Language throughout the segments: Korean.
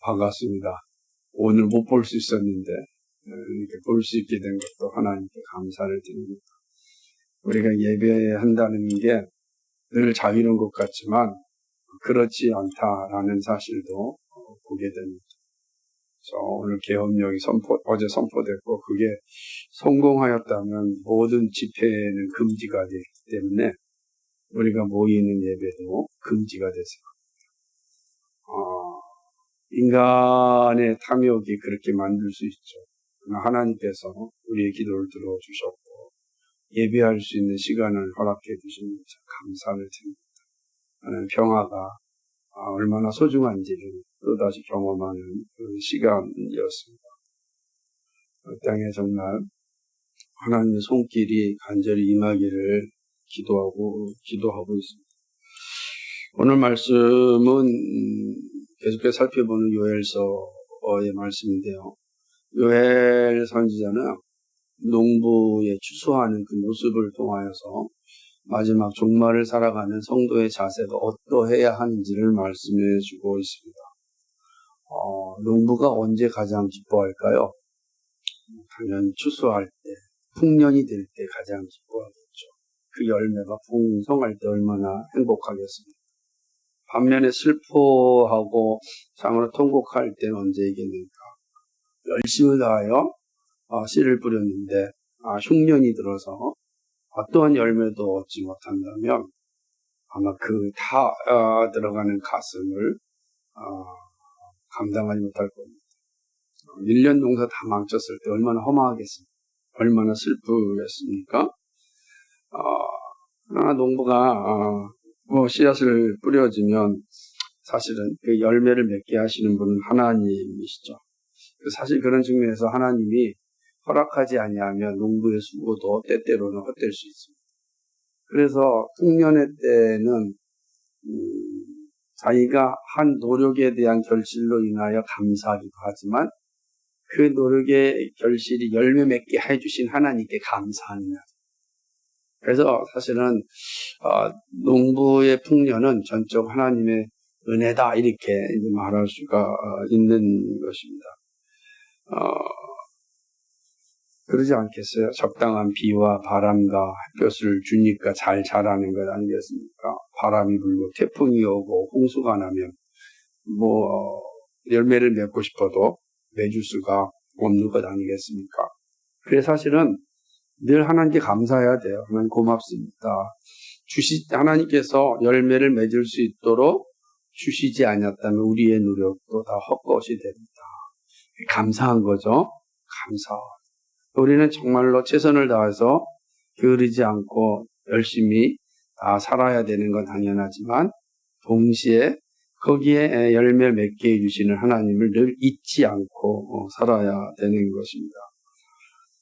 반갑습니다. 오늘 못 볼 수 있었는데 이렇게 볼 수 있게 된 것도 하나님께 감사를 드립니다. 우리가 예배한다는 게 늘 자유로운 것 같지만 그렇지 않다라는 사실도 보게 됩니다. 그래서 오늘 계엄령이 어제 선포됐고 그게 성공하였다면 모든 집회는 금지가 되기 때문에 우리가 모이는 예배도 금지가 됐습니다. 인간의 탐욕이 그렇게 만들 수 있죠. 그러나 하나님께서 우리의 기도를 들어주셨고 예배할 수 있는 시간을 허락해 주신 것 감사를 드립니다. 하나님 평화가 얼마나 소중한지를 또다시 경험하는 그런 시간이었습니다. 땅에 정말 하나님의 손길이 간절히 임하기를 기도하고 있습니다. 오늘 말씀은 계속해서 살펴보는 요엘서의 말씀인데요. 요엘 선지자는 농부의 추수하는 그 모습을 통하여서 마지막 종말을 살아가는 성도의 자세가 어떠해야 하는지를 말씀해 주고 있습니다. 농부가 언제 가장 기뻐할까요? 당연히 추수할 때, 풍년이 될 때 가장 기뻐하겠죠. 그 열매가 풍성할 때 얼마나 행복하겠습니까? 반면에 슬퍼하고 참으로 통곡할 때는 언제이겠는가? 열심을 다하여 씨를 뿌렸는데 흉년이 들어서 어떠한 열매도 얻지 못한다면 아마 그 들어가는 가슴을 감당하지 못할 겁니다. 1년 농사 다 망쳤을 때 얼마나 허망하겠습니까? 얼마나 슬프겠습니까? 그러나 농부가 씨앗을 뿌려주면 사실은 그 열매를 맺게 하시는 분은 하나님이시죠. 사실 그런 측면에서 하나님이 허락하지 아니하면 농부의 수고도 때때로는 헛될 수 있습니다. 그래서 풍년의 때는 자기가 한 노력에 대한 결실로 인하여 감사하기도 하지만 그 노력의 결실이 열매 맺게 해주신 하나님께 감사합니다. 그래서 사실은 농부의 풍년은 전적 하나님의 은혜다 이렇게 말할 수가 있는 것입니다. 그러지 않겠어요? 적당한 비와 바람과 햇볕을 주니까 잘 자라는 것 아니겠습니까? 바람이 불고 태풍이 오고 홍수가 나면 열매를 맺고 싶어도 맺을 수가 없는 것 아니겠습니까? 그래서 사실은 늘 하나님께 감사해야 돼요. 하나님 고맙습니다. 하나님께서 열매를 맺을 수 있도록 주시지 않았다면 우리의 노력도 다 헛것이 됩니다. 감사한 거죠. 감사. 우리는 정말로 최선을 다해서 게으르지 않고 열심히 다 살아야 되는 건 당연하지만 동시에 거기에 열매를 맺게 해주시는 하나님을 늘 잊지 않고 살아야 되는 것입니다.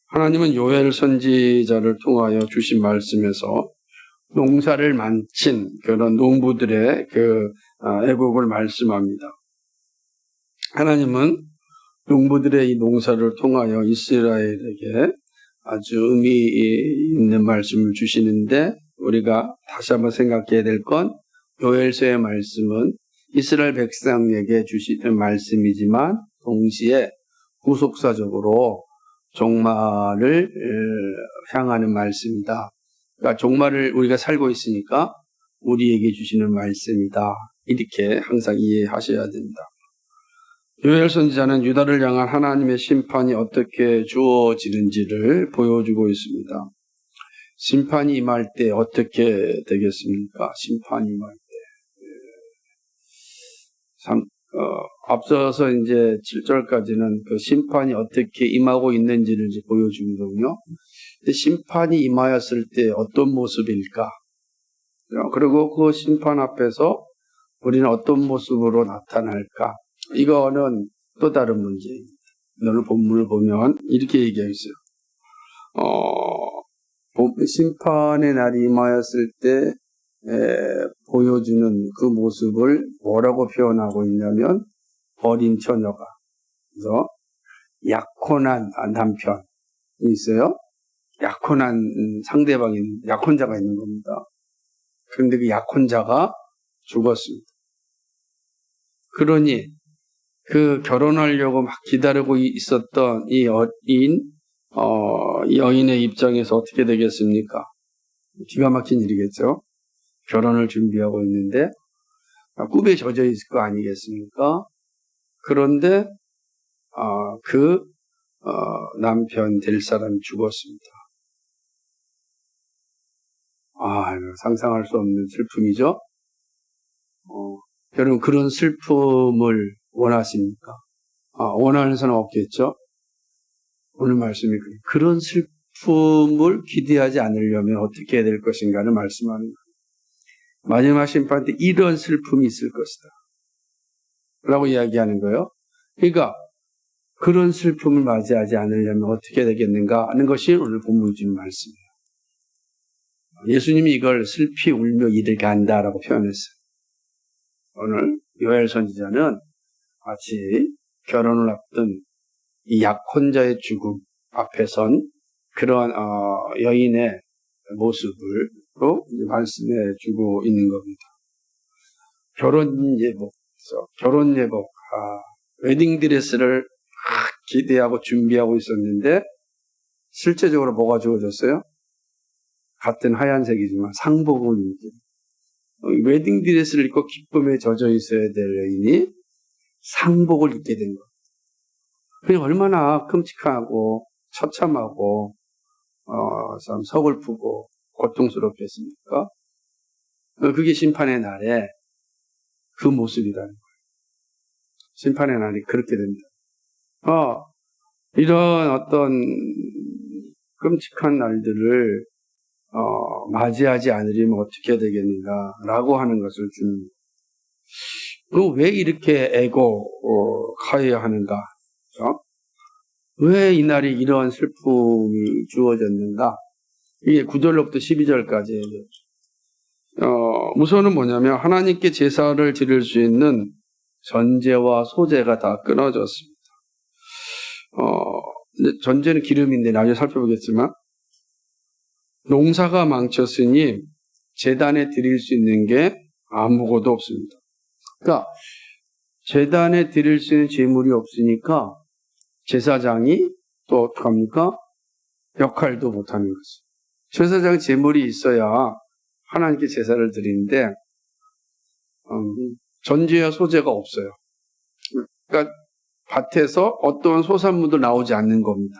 하나님은 요엘 선지자를 통하여 주신 말씀에서 농사를 만친 그런 농부들의 애국을 말씀합니다. 하나님은 농부들의 이 농사를 통하여 이스라엘에게 아주 의미 있는 말씀을 주시는데 우리가 다시 한번 생각해야 될 건 요엘서의 말씀은 이스라엘 백성에게 주시는 말씀이지만 동시에 후속사적으로 종말을 향하는 말씀이다. 그러니까 종말을 우리가 살고 있으니까 우리에게 주시는 말씀이다. 이렇게 항상 이해하셔야 됩니다. 요엘 선지자는 유다를 향한 하나님의 심판이 어떻게 주어지는지를 보여주고 있습니다. 심판이 임할 때 어떻게 되겠습니까? 심판이 임할 때. 앞서서 이제 7절까지는 그 심판이 어떻게 임하고 있는지를 이제 보여주거든요. 근데 심판이 임하였을 때 어떤 모습일까? 그리고 그 심판 앞에서 우리는 어떤 모습으로 나타날까? 이거는 또 다른 문제입니다. 오늘 본문을 보면 이렇게 얘기하고 있어요. 심판의 날이 임하였을 때 보여주는 그 모습을 뭐라고 표현하고 있냐면 어린 처녀가 그래서 약혼한 남편이 있어요. 약혼한 상대방이 약혼자가 있는 겁니다. 그런데 그 약혼자가 죽었습니다. 그러니 그 결혼하려고 막 기다리고 있었던 이 여인의 입장에서 어떻게 되겠습니까? 기가 막힌 일이겠죠. 결혼을 준비하고 있는데 꿈에 젖어 있을 거 아니겠습니까? 그런데 남편 될 사람이 죽었습니다. 상상할 수 없는 슬픔이죠. 여러분 그런 슬픔을 원하십니까? 원하는 사람 없겠죠? 오늘 말씀이 그런 슬픔을 기대하지 않으려면 어떻게 해야 될 것인가를 말씀하는 거예요. 마지막 심판 때 이런 슬픔이 있을 것이다 라고 이야기하는 거예요. 그러니까 그런 슬픔을 맞이하지 않으려면 어떻게 되겠는가 하는 것이 오늘 본문에 주는 말씀이에요. 예수님이 이걸 슬피 울며 이르게 한다라고 표현했어요. 오늘 요엘 선지자는 마치 결혼을 앞둔 이 약혼자의 죽음 앞에 선 그러한 여인의 모습으로 말씀해 주고 있는 겁니다. 결혼 예복, 웨딩드레스를 기대하고 준비하고 있었는데 실제적으로 뭐가 주어졌어요? 같은 하얀색이지만 상복을 입게 웨딩드레스를 입고 기쁨에 젖어 있어야 될 여인이 상복을 입게 된 거예요. 그냥 얼마나 끔찍하고 처참하고 참 서글프고 고통스럽겠습니까? 그게 심판의 날에 그 모습이라는 거예요. 심판의 날이 그렇게 됩니다. 이런 어떤 끔찍한 날들을 맞이하지 않으려면 어떻게 해야 되겠는가라고 하는 것을 왜 이렇게 애곡하여야 하는가? 왜 이 날이 이러한 슬픔이 주어졌는가? 이게 9절로부터 12절까지 우선은 뭐냐면 하나님께 제사를 드릴 수 있는 전제와 소제가 다 끊어졌습니다. 전제는 기름인데 나중에 살펴보겠지만 농사가 망쳤으니 제단에 드릴 수 있는 게 아무것도 없습니다. 그러니까 제단에 드릴 수 있는 제물이 없으니까 제사장이 또 어떡합니까? 역할도 못하는 거죠. 제사장 제물이 있어야 하나님께 제사를 드리는데 전제와 소제가 없어요. 그러니까 밭에서 어떠한 소산물도 나오지 않는 겁니다.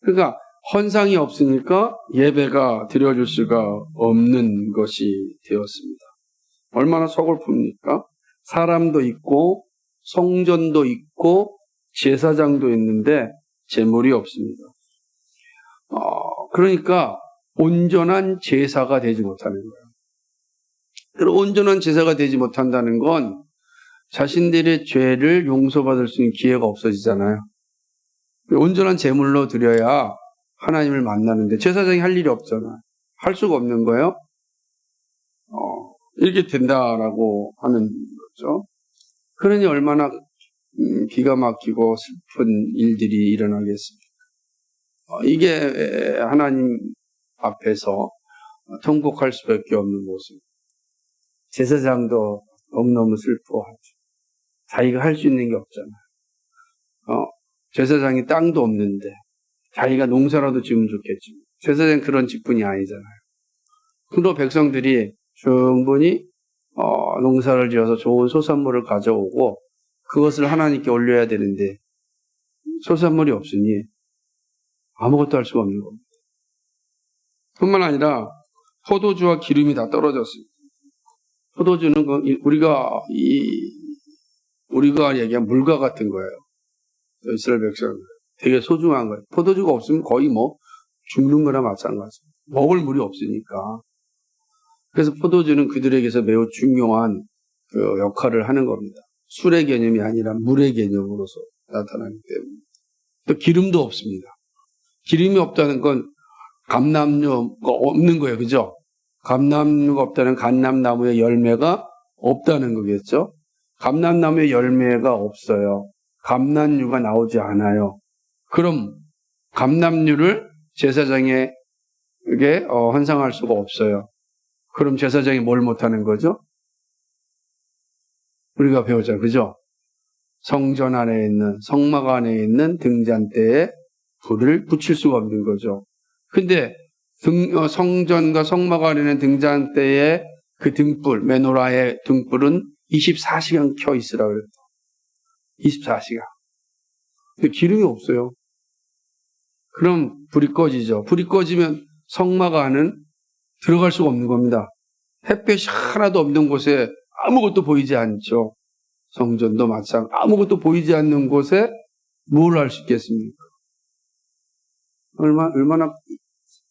그러니까 헌상이 없으니까 예배가 드려질 수가 없는 것이 되었습니다. 얼마나 서글픕니까? 사람도 있고 성전도 있고 제사장도 있는데 제물이 없습니다. 그러니까 온전한 제사가 되지 못하는 거예요. 그리고 온전한 제사가 되지 못한다는 건 자신들의 죄를 용서받을 수 있는 기회가 없어지잖아요. 온전한 제물로 드려야 하나님을 만나는데 제사장이 할 일이 없잖아요. 할 수가 없는 거예요. 이렇게 된다라고 하는 거죠. 그러니 얼마나 기가 막히고 슬픈 일들이 일어나겠습니까? 이게 하나님 앞에서 통곡할 수밖에 없는 모습. 제사장도 너무너무 슬퍼하죠. 자기가 할 수 있는 게 없잖아요. 제사장이 땅도 없는데 자기가 농사라도 지으면 좋겠지. 제사장은 그런 직분이 아니잖아요. 그리고 백성들이 충분히 농사를 지어서 좋은 소산물을 가져오고 그것을 하나님께 올려야 되는데 소산물이 없으니 아무것도 할 수가 없는 겁니다. 뿐만 아니라 포도주와 기름이 다 떨어졌습니다. 포도주는 우리가 얘기한 물과 같은 거예요. 이스라엘 백성은 되게 소중한 거예요. 포도주가 없으면 거의 죽는 거나 마찬가지예요. 먹을 물이 없으니까. 그래서 포도주는 그들에게서 매우 중요한 그 역할을 하는 겁니다. 술의 개념이 아니라 물의 개념으로서 나타나기 때문에. 또 기름도 없습니다. 기름이 없다는 건 감람류가 없는 거예요. 그죠? 감람류가 없다는 감람나무의 열매가 없다는 거겠죠? 감람나무의 열매가 없어요. 감람류가 나오지 않아요. 그럼 감람류를 제사장에게 헌상할 수가 없어요. 그럼 제사장이 뭘 못하는 거죠? 우리가 배우자, 그죠? 성전 안에 있는, 성막 안에 있는 등잔대에 불을 붙일 수가 없는 거죠. 근데 성전과 성막 안에 있는 등잔대에 그 등불, 메노라의 등불은 24시간 켜 있으라 그랬다. 24시간. 근데 기름이 없어요. 그럼 불이 꺼지죠. 불이 꺼지면 성막 안은 들어갈 수가 없는 겁니다. 햇볕이 하나도 없는 곳에 아무것도 보이지 않죠. 성전도 마찬가지. 아무것도 보이지 않는 곳에 뭘 할 수 있겠습니까? 얼마나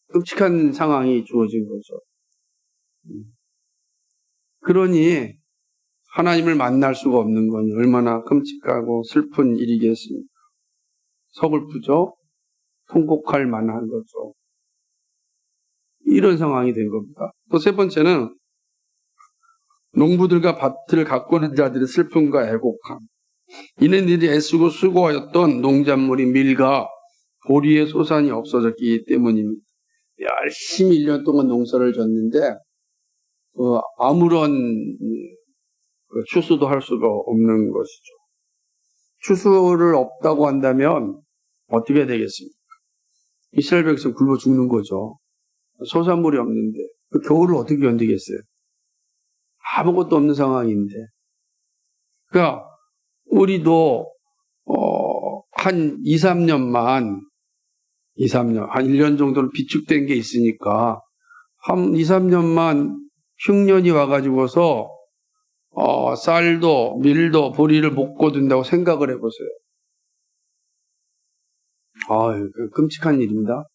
끔찍한 상황이 주어진 거죠. 그러니 하나님을 만날 수가 없는 건 얼마나 끔찍하고 슬픈 일이겠습니까? 서글프죠? 통곡할 만한 거죠. 이런 상황이 된 겁니다. 또 세 번째는 농부들과 밭을 가꾸는 자들의 슬픔과 애곡함. 이네들이 애쓰고 수고하였던 농작물이 밀과 보리의 소산이 없어졌기 때문입니다. 열심히 1년 동안 농사를 졌는데 아무런 추수도 할 수가 없는 것이죠. 추수를 없다고 한다면 어떻게 되겠습니까? 이스라엘 백성 굶어 죽는 거죠. 소산물이 없는데 그 겨울을 어떻게 견디겠어요? 아무것도 없는 상황인데. 그러니까 우리도 한 2, 3년만 한 1년 정도는 비축된 게 있으니까 한 2, 3년만 흉년이 와가지고서 쌀도 밀도 보리를 못 거둔다고 생각을 해보세요. 끔찍한 일입니다.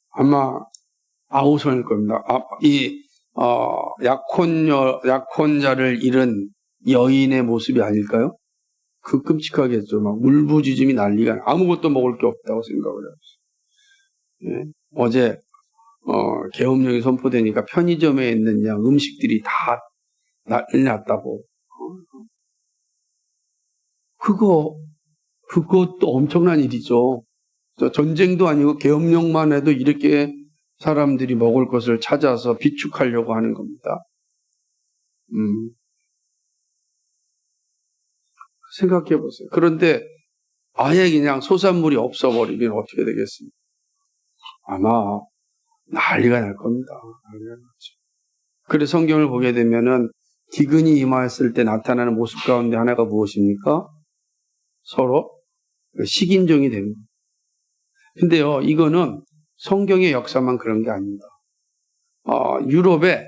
아마 아우성일 겁니다. 약혼자를 잃은 여인의 모습이 아닐까요? 그 끔찍하겠죠. 막 울부짖음이 난리가 아무것도 먹을 게 없다고 생각을 해요. 예? 어제 계엄령이 선포되니까 편의점에 있는 음식들이 다 난리 났다고. 그것도 엄청난 일이죠. 전쟁도 아니고 계엄령만 해도 이렇게 사람들이 먹을 것을 찾아서 비축하려고 하는 겁니다. 생각해 보세요. 그런데 아예 그냥 소산물이 없어버리면 어떻게 되겠습니까? 아마 난리가 날 겁니다. 그래서 성경을 보게 되면은 기근이 임하였을 때 나타나는 모습 가운데 하나가 무엇입니까? 서로 식인종이 되는 겁니다. 근데요, 이거는 성경의 역사만 그런 게 아닙니다. 유럽에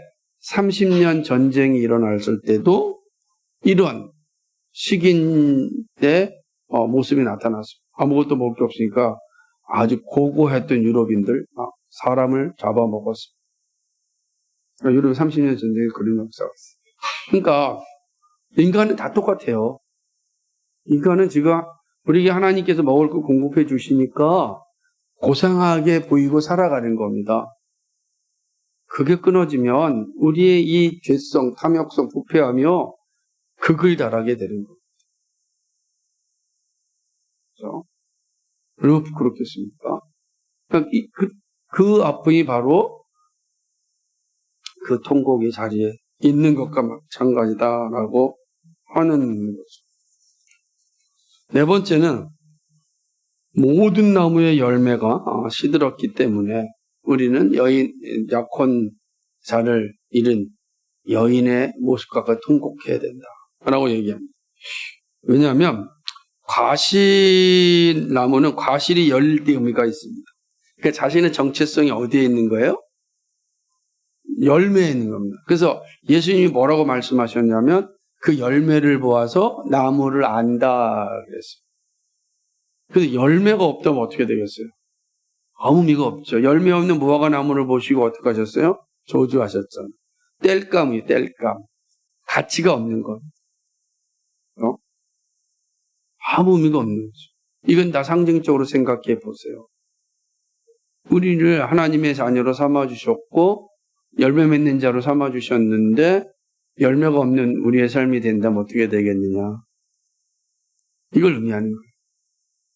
30년 전쟁이 일어났을 때도 이런 식인의 모습이 나타났습니다. 아무것도 먹을 게 없으니까 아주 고고했던 유럽인들 사람을 잡아먹었습니다. 유럽 30년 전쟁에 그런 역사가 있어요. 그러니까 인간은 다 똑같아요. 인간은 지금 우리에게 하나님께서 먹을 거 공급해 주시니까 고상하게 보이고 살아가는 겁니다. 그게 끊어지면 우리의 이 죄성, 탐욕성, 부패하며 극을 달하게 되는 겁니다. 그렇죠? 얼마나 부끄럽겠습니까? 그러니까 그 아픔이 바로 그 통곡의 자리에 있는 것과 마찬가지다라고 하는 거죠. 네 번째는 모든 나무의 열매가 시들었기 때문에 우리는 약혼자를 잃은 여인의 모습과 같이 통곡해야 된다라고 얘기합니다. 왜냐하면 과실나무는 과실이 열릴 때 의미가 있습니다. 그러니까 자신의 정체성이 어디에 있는 거예요? 열매에 있는 겁니다. 그래서 예수님이 뭐라고 말씀하셨냐면 그 열매를 보아서 나무를 안다 그랬어요. 그래서 열매가 없다면 어떻게 되겠어요? 아무 의미가 없죠. 열매 없는 무화과 나무를 보시고 어떻게 하셨어요? 저주하셨잖아요. 땔감이에요. 땔감. 가치가 없는 것. 아무 의미가 없는 거죠. 이건 다 상징적으로 생각해 보세요. 우리를 하나님의 자녀로 삼아주셨고 열매 맺는 자로 삼아주셨는데 열매가 없는 우리의 삶이 된다면 어떻게 되겠느냐. 이걸 의미하는 거예요.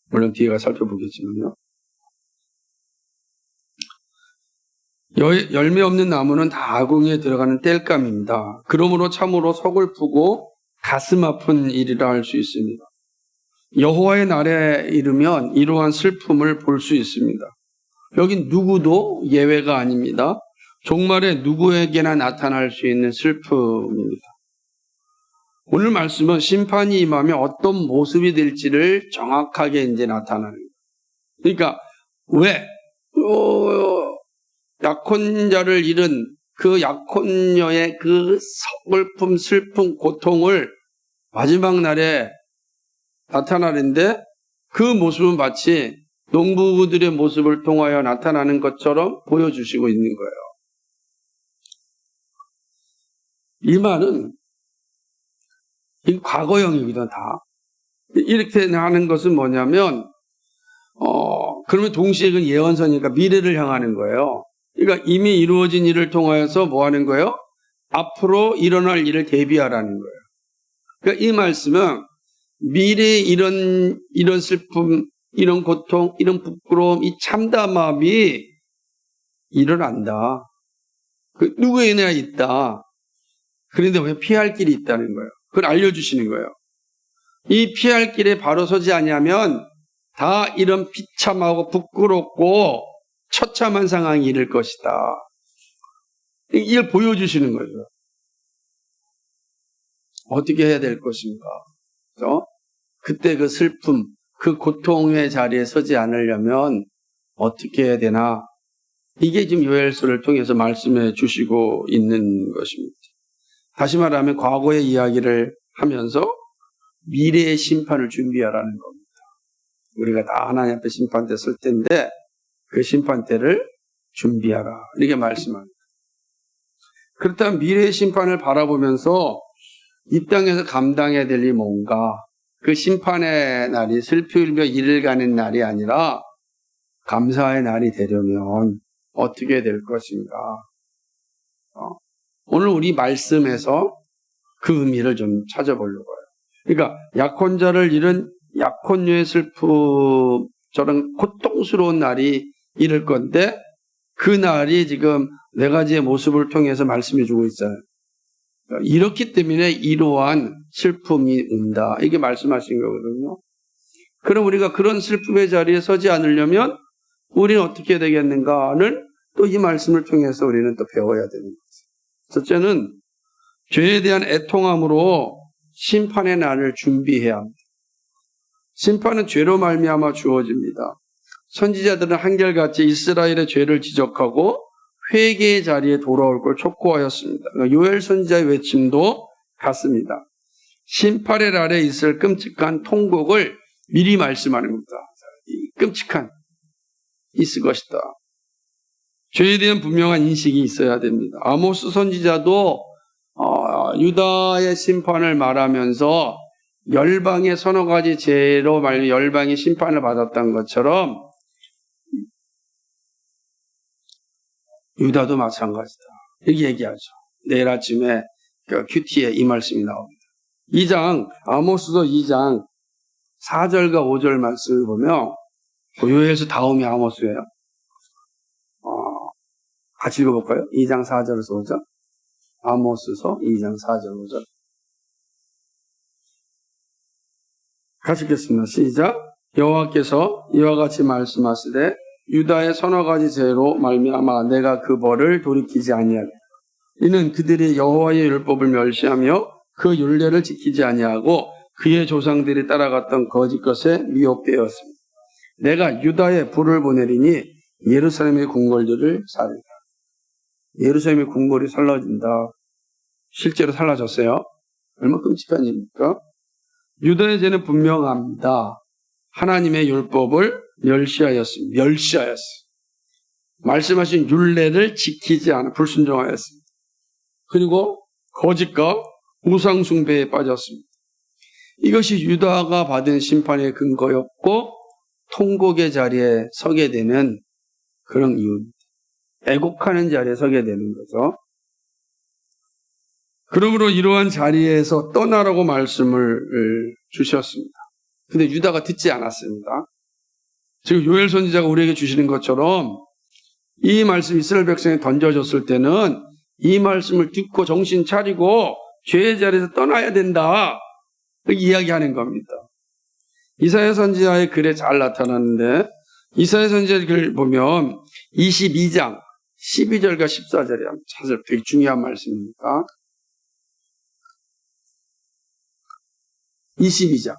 물론 뒤에 가 살펴보겠지만요. 열매 없는 나무는 다 아궁이에 들어가는 땔감입니다. 그러므로 참으로 서글프고 가슴 아픈 일이라 할 수 있습니다. 여호와의 날에 이르면 이러한 슬픔을 볼 수 있습니다. 여긴 누구도 예외가 아닙니다. 종말에 누구에게나 나타날 수 있는 슬픔입니다. 오늘 말씀은 심판이 임하면 어떤 모습이 될지를 정확하게 이제 나타나는 거예요. 그러니까 왜 약혼자를 잃은 그 약혼녀의 그 서글픔, 슬픔, 고통을 마지막 날에 나타나는데 그 모습은 마치 농부들의 모습을 통하여 나타나는 것처럼 보여주시고 있는 거예요. 이 말은 이 과거형이거든 다. 이렇게 하는 것은 뭐냐면 그러면 동시에 그 예언서니까 미래를 향하는 거예요. 그러니까 이미 이루어진 일을 통하여서 뭐 하는 거예요? 앞으로 일어날 일을 대비하라는 거예요. 그러니까 이 말씀은 미래에 이런 슬픔, 이런 고통, 이런 부끄러움, 이 참담함이 일어난다. 그 누구에나 있다. 그런데 왜 피할 길이 있다는 거예요. 그걸 알려주시는 거예요. 이 피할 길에 바로 서지 않으면 다 이런 비참하고 부끄럽고 처참한 상황이 이를 것이다. 이걸 보여주시는 거죠. 어떻게 해야 될 것인가. 그렇죠? 그때 그 슬픔, 그 고통의 자리에 서지 않으려면 어떻게 해야 되나. 이게 지금 요엘서를 통해서 말씀해 주시고 있는 것입니다. 다시 말하면 과거의 이야기를 하면서 미래의 심판을 준비하라는 겁니다. 우리가 다 하나님 앞에 심판대 설 텐데 그 심판대를 준비하라. 이렇게 말씀합니다. 그렇다면 미래의 심판을 바라보면서 이 땅에서 감당해야 될 일이 뭔가, 그 심판의 날이 슬프며 이를 가는 날이 아니라 감사의 날이 되려면 어떻게 될 것인가. 오늘 우리 말씀에서 그 의미를 좀 찾아보려고 해요. 그러니까 약혼자를 잃은 약혼녀의 슬픔, 저런 고통스러운 날이 이를 건데 그 날이 지금 네 가지의 모습을 통해서 말씀해 주고 있어요. 이렇기 때문에 이러한 슬픔이 온다. 이게 말씀하신 거거든요. 그럼 우리가 그런 슬픔의 자리에 서지 않으려면 우리는 어떻게 되겠는가를 또 이 말씀을 통해서 우리는 또 배워야 되는 거죠. 첫째는 죄에 대한 애통함으로 심판의 날을 준비해야 합니다. 심판은 죄로 말미암아 주어집니다. 선지자들은 한결같이 이스라엘의 죄를 지적하고 회개의 자리에 돌아올 걸 촉구하였습니다. 요엘 선지자의 외침도 같습니다. 심판의 날에 있을 끔찍한 통곡을 미리 말씀하는 겁니다. 이 끔찍한 있을 것이다. 죄에 대한 분명한 인식이 있어야 됩니다. 아모스 선지자도 유다의 심판을 말하면서 열방의 서너 가지 죄로 말미 열방이 심판을 받았던 것처럼 유다도 마찬가지다. 이렇게 얘기하죠. 내일 아침에 큐티에 이 말씀이 나옵니다. 2장, 아모스서 2장 4절과 5절 말씀을 보면 요엘서 다음이 아모스예요. 같이 읽어볼까요? 2장 4절에서 5절. 아모스서 2장 4절 5절. 같이 읽겠습니다. 시작. 여호와께서 이와 같이 말씀하시되 유다의 서너 가지 죄로 말미암아 내가 그 벌을 돌이키지 아니하겠다. 이는 그들이 여호와의 율법을 멸시하며 그 율례를 지키지 아니하고 그의 조상들이 따라갔던 거짓 것에 미혹되었습니다. 내가 유다에 불을 보내리니 예루살렘의 궁궐들을 살리라. 예루살렘의 궁궐이 살라진다. 실제로 살라졌어요. 얼마나 끔찍한 일입니까? 유다의 죄는 분명합니다. 하나님의 율법을 멸시하였습니다. 말씀하신 율례를 지키지 않아 불순종하였습니다. 그리고 거짓과 우상 숭배에 빠졌습니다. 이것이 유다가 받은 심판의 근거였고 통곡의 자리에 서게 되는 그런 이유입니다. 애곡하는 자리에 서게 되는 거죠. 그러므로 이러한 자리에서 떠나라고 말씀을 주셨습니다. 근데 유다가 듣지 않았습니다. 지금 요엘 선지자가 우리에게 주시는 것처럼 이 말씀 이스라엘 백성에 던져졌을 때는 이 말씀을 듣고 정신 차리고 죄의 자리에서 떠나야 된다. 이야기하는 겁니다. 이사야 선지자의 글에 잘 나타나는데 이사야 선지자의 글을 보면 22장 12절과 14절에 한번 찾아서 되게 중요한 말씀입니다. 22장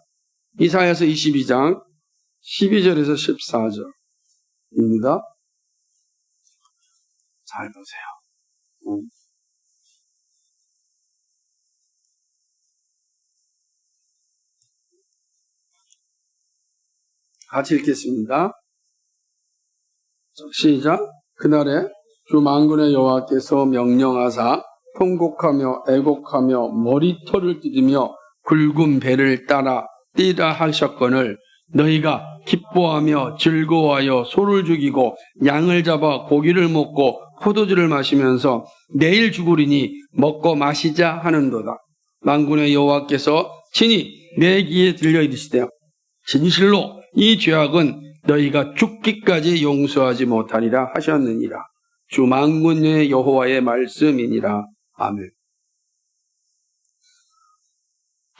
이사야서 22장 12절에서 14절입니다. 잘 보세요. 같이 읽겠습니다. 시작. 그날에 주 만군의 여호와께서 명령하사 통곡하며 애곡하며 머리털을 뜯으며 굵은 배를 따라 뛰라 하셨거늘 너희가 기뻐하며 즐거워하여 소를 죽이고 양을 잡아 고기를 먹고 포도주를 마시면서 내일 죽으리니 먹고 마시자 하는도다. 만군의 여호와께서 친히 내 귀에 들려 이르시되 진실로 이 죄악은 너희가 죽기까지 용서하지 못하리라 하셨느니라. 주 만군의 여호와의 말씀이니라. 아멘.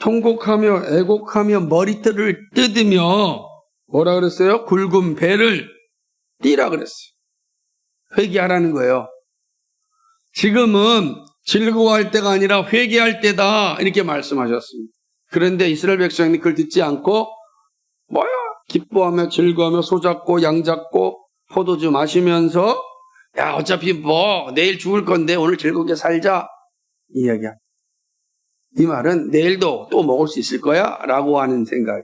통곡하며 애곡하며 머리털을 뜯으며 뭐라 그랬어요? 굵은 배를 띠라 그랬어요. 회개하라는 거예요. 지금은 즐거워할 때가 아니라 회개할 때다 이렇게 말씀하셨습니다. 그런데 이스라엘 백성이 그걸 듣지 않고 뭐야? 기뻐하며 즐거워하며 소 잡고 양 잡고 포도주 마시면서 야 어차피 뭐 내일 죽을 건데 오늘 즐겁게 살자 이 이야기야. 이 말은 내일도 또 먹을 수 있을 거야 라고 하는 생각.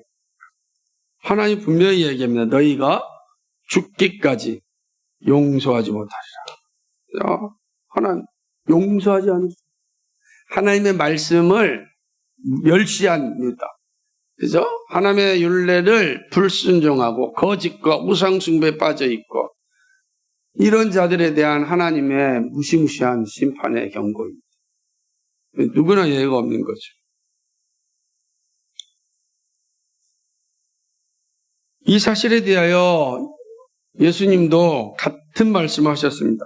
하나님 분명히 얘기합니다. 너희가 죽기까지 용서하지 못하리라. 하나님 용서하지 않으시고 하나님의 말씀을 멸시합니다. 그죠? 하나님의 율례를 불순종하고 거짓과 우상숭배에 빠져있고 이런 자들에 대한 하나님의 무시무시한 심판의 경고입니다. 누구나 예외가 없는 거죠. 이 사실에 대하여 예수님도 같은 말씀을 하셨습니다.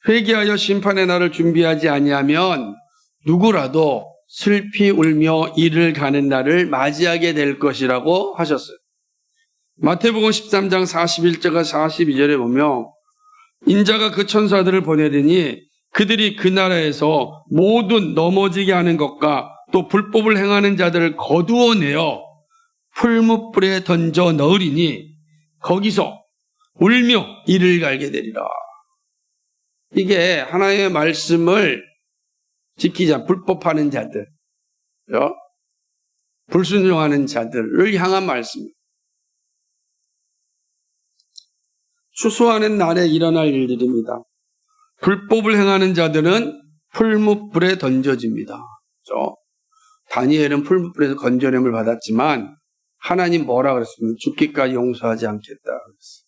회개하여 심판의 날을 준비하지 아니하면 누구라도 슬피 울며 이를 가는 날을 맞이하게 될 것이라고 하셨어요. 마태복음 13장 41절과 42절에 보면 인자가 그 천사들을 보내더니 그들이 그 나라에서 모든 넘어지게 하는 것과 또 불법을 행하는 자들을 거두어내어 풀무불에 던져 넣으리니 거기서 울며 이를 갈게 되리라. 이게 하나님의 말씀을 지키지 않는 불법하는 자들, 불순종하는 자들을 향한 말씀입니다. 추수하는 날에 일어날 일들입니다. 불법을 행하는 자들은 풀무불에 던져집니다. 다니엘은 풀무불에서 건져냄을 받았지만 하나님 뭐라 그랬습니까? 죽기까지 용서하지 않겠다 그랬어요.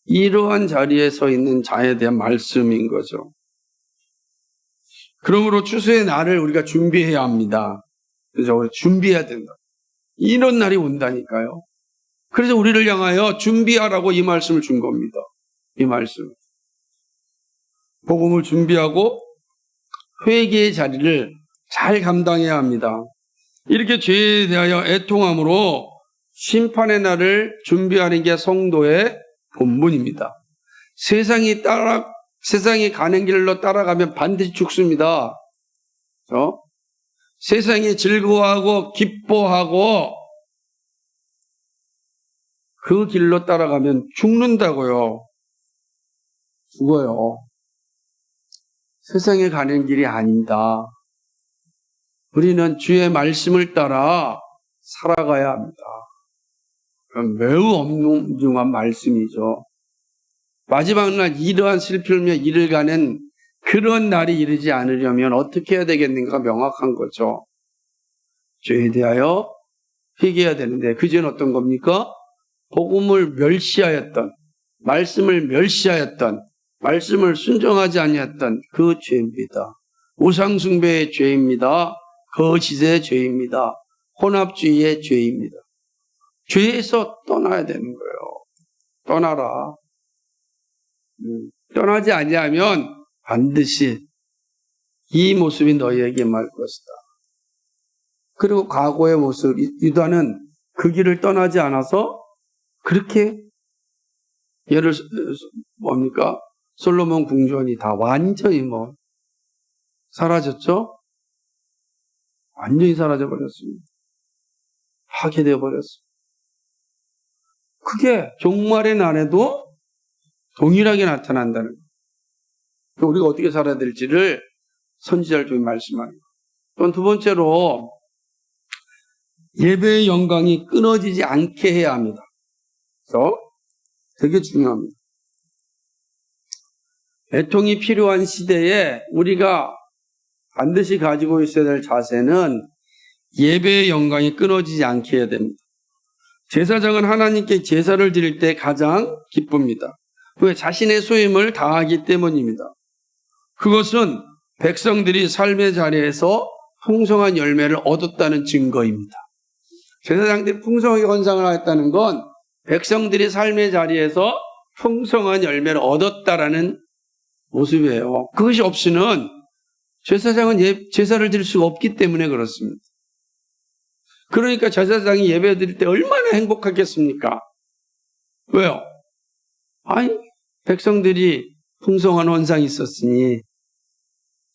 이러한 자리에 서 있는 자에 대한 말씀인 거죠. 그러므로 추수의 날을 우리가 준비해야 합니다. 그래서 우리 준비해야 된다. 이런 날이 온다니까요. 그래서 우리를 향하여 준비하라고 이 말씀을 준 겁니다. 이 말씀. 복음을 준비하고 회개의 자리를 잘 감당해야 합니다. 이렇게 죄에 대하여 애통함으로 심판의 날을 준비하는 게 성도의 본분입니다. 세상이 가는 길로 따라가면 반드시 죽습니다. 세상이 즐거워하고 기뻐하고 그 길로 따라가면 죽는다고요. 죽어요. 세상에 가는 길이 아닙니다. 우리는 주의 말씀을 따라 살아가야 합니다. 매우 엄중한 말씀이죠. 마지막 날 이러한 슬픔에 이를 가는 그런 날이 이르지 않으려면 어떻게 해야 되겠는가 명확한 거죠. 죄에 대하여 회개해야 되는데 그 죄는 어떤 겁니까? 복음을 멸시하였던, 말씀을 멸시하였던, 말씀을 순종하지 아니했던 그 죄입니다. 우상숭배의 죄입니다. 거짓의 죄입니다. 혼합주의의 죄입니다. 죄에서 떠나야 되는 거예요. 떠나라. 떠나지 아니하면 반드시 이 모습이 너희에게 임할 것이다. 그리고 과거의 모습, 유다는 그 길을 떠나지 않아서 그렇게 뭡니까? 솔로몬 궁전이 다 완전히 사라졌죠? 완전히 사라져버렸습니다. 파괴되어 버렸습니다. 그게 종말의 날에도 동일하게 나타난다는 거예요. 우리가 어떻게 살아야 될지를 선지자를 통해 말씀하는 거예요. 또한 두 번째로 예배의 영광이 끊어지지 않게 해야 합니다. 그래서 되게 중요합니다. 애통이 필요한 시대에 우리가 반드시 가지고 있어야 될 자세는 예배의 영광이 끊어지지 않게 해야 됩니다. 제사장은 하나님께 제사를 드릴 때 가장 기쁩니다. 왜? 자신의 소임을 다하기 때문입니다. 그것은 백성들이 삶의 자리에서 풍성한 열매를 얻었다는 증거입니다. 제사장들이 풍성하게 헌상을 하였다는 건 백성들이 삶의 자리에서 풍성한 열매를 얻었다라는 모습이에요. 그것이 없이는 제사장은 제사를 드릴 수가 없기 때문에 그렇습니다. 그러니까 제사장이 예배 드릴 때 얼마나 행복하겠습니까? 왜요? 백성들이 풍성한 헌상이 있었으니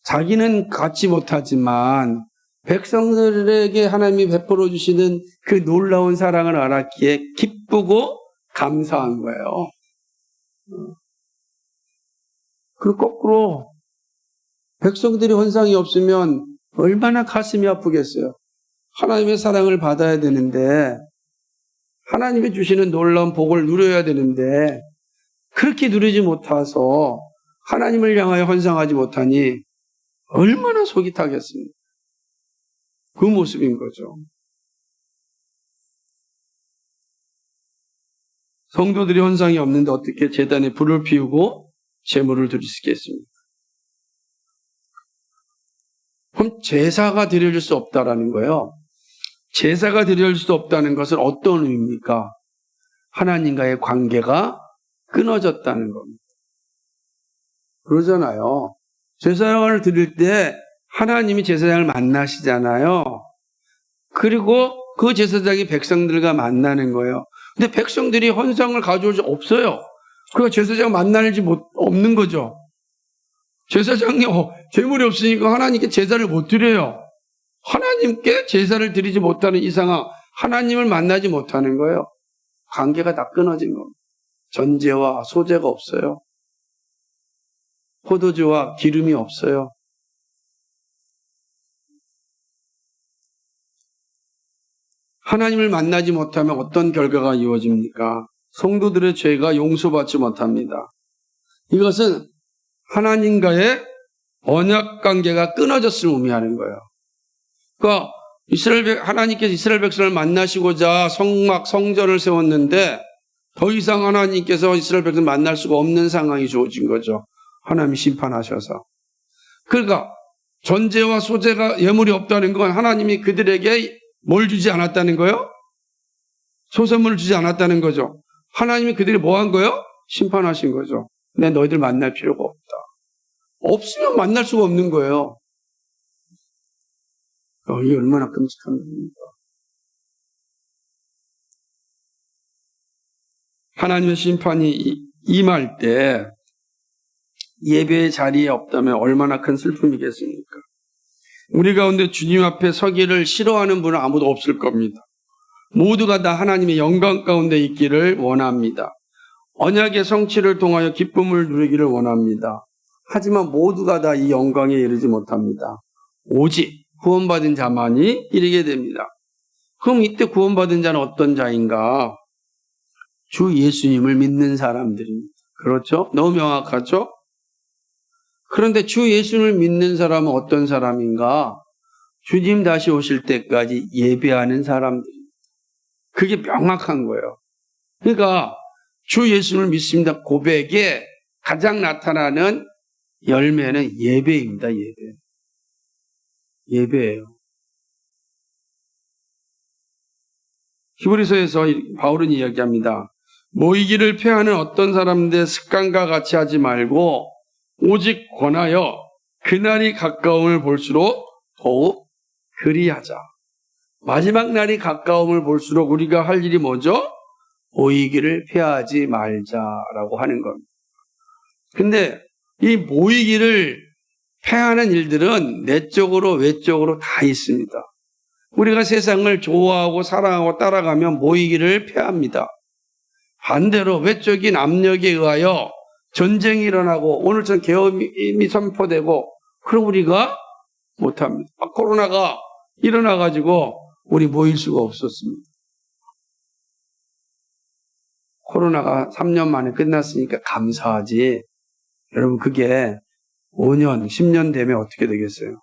자기는 갖지 못하지만 백성들에게 하나님이 베풀어 주시는 그 놀라운 사랑을 알았기에 기쁘고 감사한 거예요. 그리고 거꾸로 백성들이 헌상이 없으면 얼마나 가슴이 아프겠어요. 하나님의 사랑을 받아야 되는데 하나님이 주시는 놀라운 복을 누려야 되는데 그렇게 누리지 못해서 하나님을 향하여 헌상하지 못하니 얼마나 속이 타겠습니까? 그 모습인 거죠. 성도들이 헌상이 없는데 어떻게 제단에 불을 피우고 제물을 드릴 수 있겠습니까? 그럼 제사가 드려질 수 없다라는 거예요. 제사가 드려질 수 없다는 것은 어떤 의미입니까? 하나님과의 관계가 끊어졌다는 겁니다. 그러잖아요. 제사장을 드릴 때 하나님이 제사장을 만나시잖아요. 그리고 그 제사장이 백성들과 만나는 거예요. 근데 백성들이 헌상을 가져올 수 없어요. 그러니까 제사장 만날지 없는 거죠. 제사장이 재물이 없으니까 하나님께 제사를 못 드려요. 하나님께 제사를 드리지 못하는 이상은 하나님을 만나지 못하는 거예요. 관계가 다 끊어진 겁니다. 전제와 소제가 없어요. 포도주와 기름이 없어요. 하나님을 만나지 못하면 어떤 결과가 이루어집니까? 성도들의 죄가 용서받지 못합니다. 이것은 하나님과의 언약 관계가 끊어졌음을 의미하는 거예요. 그러니까 하나님께서 이스라엘 백성을 만나시고자 성전을 세웠는데 더 이상 하나님께서 이스라엘 백성을 만날 수가 없는 상황이 주어진 거죠. 하나님이 심판하셔서. 그러니까 전제와 소제가 예물이 없다는 건 하나님이 그들에게 뭘 주지 않았다는 거예요? 소선물을 주지 않았다는 거죠. 하나님이 그들이 뭐 한 거예요? 심판하신 거죠. 근데 너희들 만날 필요가 없다. 없으면 만날 수가 없는 거예요. 이게 얼마나 끔찍한 일입니까? 하나님의 심판이 임할 때 예배의 자리에 없다면 얼마나 큰 슬픔이겠습니까? 우리 가운데 주님 앞에 서기를 싫어하는 분은 아무도 없을 겁니다. 모두가 다 하나님의 영광 가운데 있기를 원합니다. 언약의 성취를 통하여 기쁨을 누리기를 원합니다. 하지만 모두가 다 이 영광에 이르지 못합니다. 오직 구원받은 자만이 이르게 됩니다. 그럼 이때 구원받은 자는 어떤 자인가? 주 예수님을 믿는 사람들입니다. 그렇죠? 너무 명확하죠? 그런데 주 예수님을 믿는 사람은 어떤 사람인가? 주님 다시 오실 때까지 예배하는 사람들입니다. 그게 명확한 거예요. 그러니까 주 예수님을 믿습니다 고백에 가장 나타나는 열매는 예배입니다. 예배예요. 히브리서에서 바울은 이야기합니다. 모이기를 폐하는 어떤 사람들의 습관과 같이 하지 말고 오직 권하여 그날이 가까움을 볼수록 더욱 그리하자. 마지막 날이 가까움을 볼수록 우리가 할 일이 뭐죠? 모이기를 폐하지 말자라고 하는 겁니다. 근데 이 모이기를 폐하는 일들은 내적으로 외적으로 다 있습니다. 우리가 세상을 좋아하고 사랑하고 따라가면 모이기를 폐합니다. 반대로 외적인 압력에 의하여 전쟁이 일어나고 오늘처럼 계엄이 선포되고 그럼 우리가 못합니다. 코로나가 일어나가지고 우리 모일 수가 없었습니다. 코로나가 3년 만에 끝났으니까 감사하지. 여러분 그게 5년, 10년 되면 어떻게 되겠어요?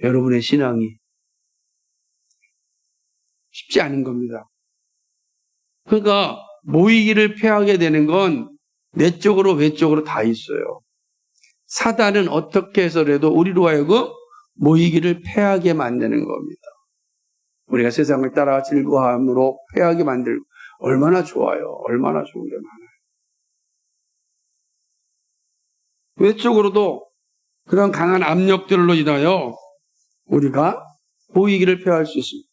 여러분의 신앙이 쉽지 않은 겁니다. 그러니까 모이기를 폐하게 되는 건 내적으로 외적으로 다 있어요. 사단은 어떻게 해서라도 우리로 하여금 모이기를 폐하게 만드는 겁니다. 우리가 세상을 따라 즐거움으로 폐하게 만들고 얼마나 좋아요. 얼마나 좋은 게 많아요. 외적으로도 그런 강한 압력들로 인하여 우리가 모이기를 폐할 수 있습니다.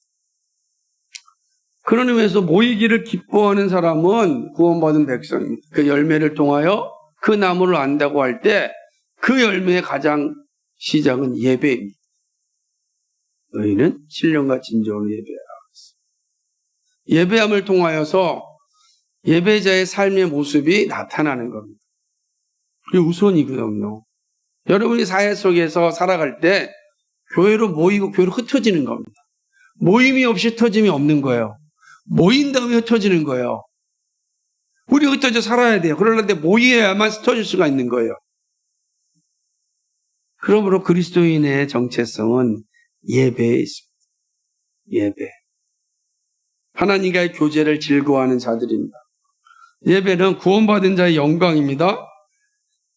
그런 의미에서 모이기를 기뻐하는 사람은 구원받은 백성입니다. 그 열매를 통하여 그 나무를 안다고 할 때 그 열매의 가장 시작은 예배입니다. 너희는 신령과 진정으로 예배하라. 예배함을 통하여서 예배자의 삶의 모습이 나타나는 겁니다. 그게 우선이거든요. 여러분이 사회 속에서 살아갈 때 교회로 모이고 교회로 흩어지는 겁니다. 모임이 없이 흩어짐이 없는 거예요. 모인 다음에 흩어지는 거예요. 우리 흩어져 살아야 돼요. 그러는데 모여야만 흩어질 수가 있는 거예요. 그러므로 그리스도인의 정체성은 예배에 있습니다. 예배. 하나님과의 교제를 즐거워하는 자들입니다. 예배는 구원받은 자의 영광입니다.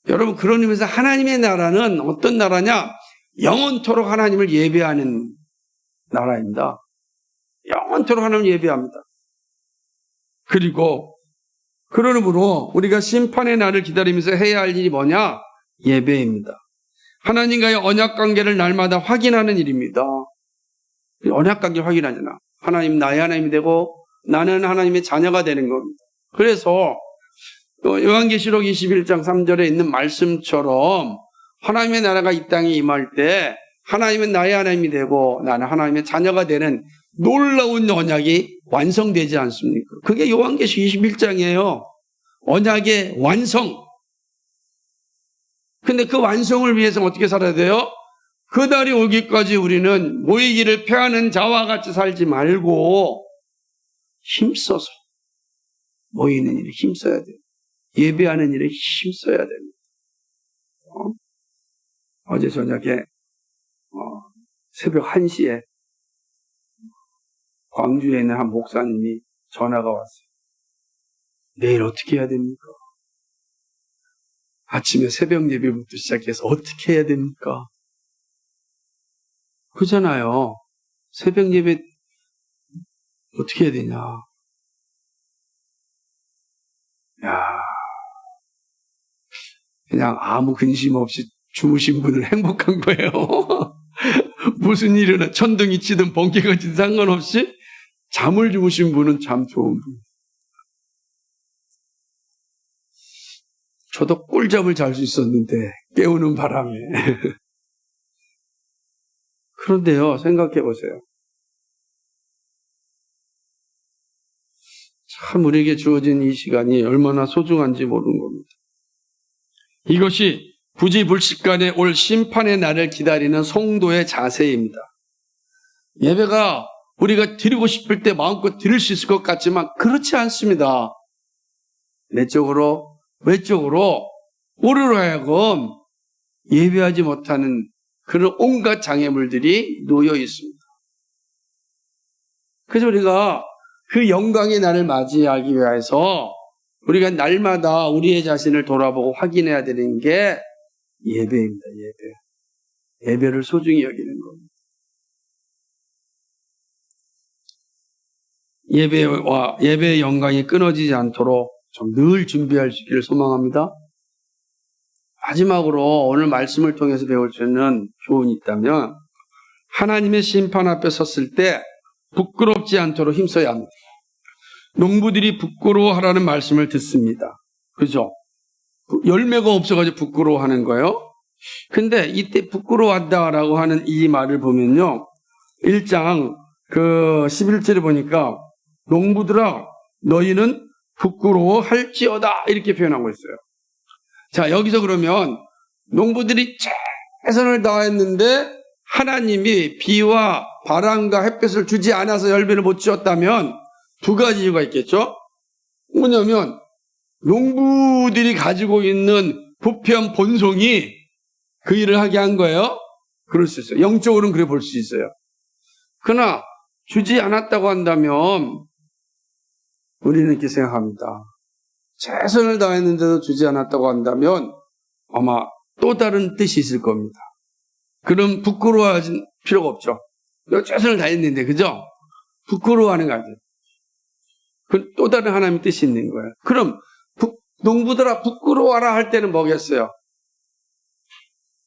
여러분 그런 의미에서 하나님의 나라는 어떤 나라냐? 영원토록 하나님을 예배하는 나라입니다. 영원토록 하나님을 예배합니다. 그리고 그러므로 우리가 심판의 날을 기다리면서 해야 할 일이 뭐냐? 예배입니다. 하나님과의 언약관계를 날마다 확인하는 일입니다. 언약관계를 확인하잖아. 하나님 나의 하나님이 되고 나는 하나님의 자녀가 되는 겁니다. 그래서 요한계시록 21장 3절에 있는 말씀처럼 하나님의 나라가 이 땅에 임할 때 하나님은 나의 하나님이 되고 나는 하나님의 자녀가 되는 놀라운 언약이 완성되지 않습니까? 그게 요한계시록 21장이에요. 언약의 완성. 근데 그 완성을 위해서 어떻게 살아야 돼요? 그 날이 오기까지 우리는 모이기를 폐하는 자와 같이 살지 말고 힘써서 모이는 일에 힘써야 돼요. 예배하는 일에 힘써야 됩니다. 어제 저녁에 새벽 1시에 광주에 있는 한 목사님이 전화가 왔어요. 내일 어떻게 해야 됩니까? 아침에 새벽 예배부터 시작해서 어떻게 해야 됩니까? 그잖아요. 새벽 예배 어떻게 해야 되냐? 야, 그냥 아무 근심 없이 주무신 분은 행복한 거예요. 무슨 일이나 천둥이 치든 번개가 치든 상관없이 잠을 주무신 분은 참 좋은 분. 저도 꿀잠을 잘 수 있었는데 깨우는 바람에. 그런데요, 생각해 보세요. 참 우리에게 주어진 이 시간이 얼마나 소중한지 모르는 겁니다. 이것이 부지불식간에 올 심판의 날을 기다리는 성도의 자세입니다. 예배가 우리가 드리고 싶을 때 마음껏 드릴 수 있을 것 같지만 그렇지 않습니다. 내적으로 외적으로 우리로 하여금 예배하지 못하는 그런 온갖 장애물들이 놓여 있습니다. 그래서 우리가 그 영광의 날을 맞이하기 위해서 우리가 날마다 우리의 자신을 돌아보고 확인해야 되는 게 예배입니다. 예배. 예배를 소중히 여기는 겁니다. 예배의 영광이 끊어지지 않도록 좀 늘 준비할 수 있기를 소망합니다. 마지막으로 오늘 말씀을 통해서 배울 수 있는 교훈이 있다면 하나님의 심판 앞에 섰을 때 부끄럽지 않도록 힘써야 합니다. 농부들이 부끄러워하라는 말씀을 듣습니다. 그죠? 열매가 없어가지고 부끄러워하는 거예요. 근데 이때 부끄러워한다라고 하는 이 말을 보면요. 1장 11절에 보니까 농부들아 너희는 부끄러워할지어다 이렇게 표현하고 있어요. 자, 여기서 그러면 농부들이 최선을 다했는데 하나님이 비와 바람과 햇볕을 주지 않아서 열매를 못 지었다면 두 가지 이유가 있겠죠. 뭐냐면 농부들이 가지고 있는 부패한 본성이 그 일을 하게 한 거예요. 그럴 수 있어요. 영적으로는 그래 볼 수 있어요. 그러나 주지 않았다고 한다면 우리는 이렇게 생각합니다. 최선을 다했는데도 주지 않았다고 한다면 아마 또 다른 뜻이 있을 겁니다. 그럼 부끄러워하는 필요가 없죠. 내가 최선을 다했는데, 그죠? 부끄러워하는 거 아니에요. 그 또 다른 하나님의 뜻이 있는 거예요. 그럼 농부들아 부끄러워하라 할 때는 뭐겠어요?